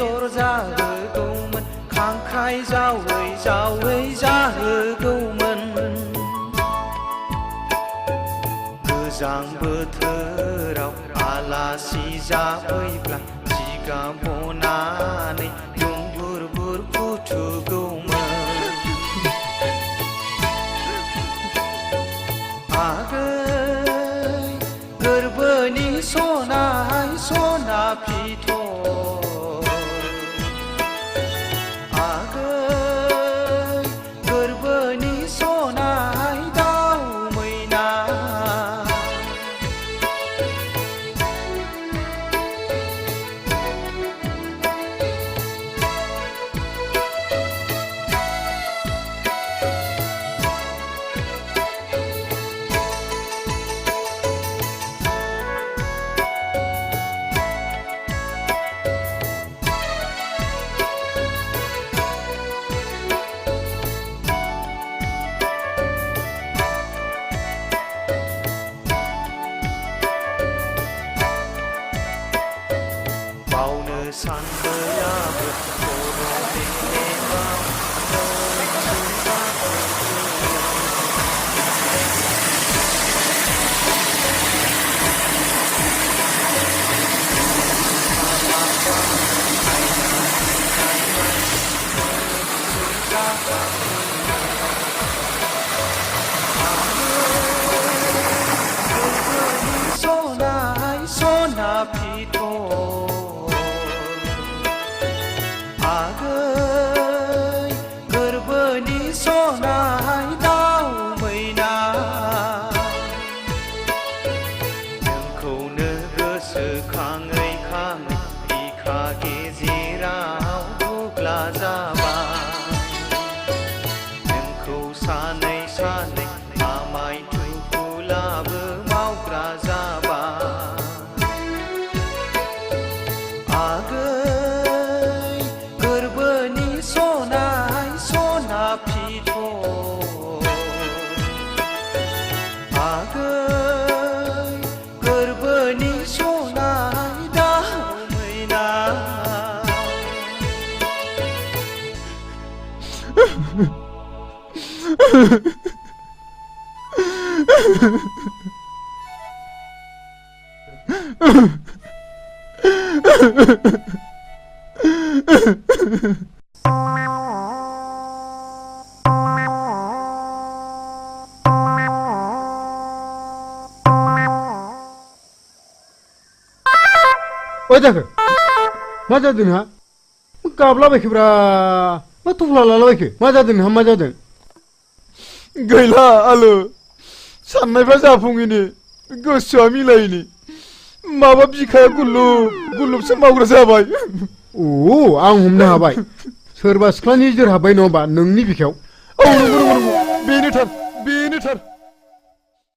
एन्जर जाहोगौमोन खांख्राइ जावै जावै जाहोगौमोन गोजां बोथोराव आलासि जाफैब्ला जिगाब बनानै दुंबुर बुर फुथुगौमोन आगै गोरबोनि सनाय सना फिथर आगै गोरबोनि सनाय दाउ मैना बावनो सानबोलाबो खर' मेलेमाव सनाय सना फिथर आगै गोरबोनि सनाय दाउ मैना नोंखौनो गोसोखाङै खाङै बिखा गेजेराव बुग्ला जाबाय नोंखौ सानै सानै आमाय थुखुलाबो मावग्रा जाबाय आगै गोरबोनि सनाय सना फिथर आगै गोरबोनि सनाय दाउ मैना ओइ जाखो मा जादों नोंहा गाबलाबायखोब्रा मा थफ्ला लालाबायखो मा जादों नोंहा मा जादों गैला आलो साननायफ्रा जाफुङैनि गोसोआ मिलायैनि माबा बिखाया गुल्लुब गुल्लुबसो मावग्रा जाबाय अ आं हमनो हाबाय सोरबा सिख्लानि जोर हाबबाय नङा होमबा नोंनि बिखायाव औ नंगौ बेनो थार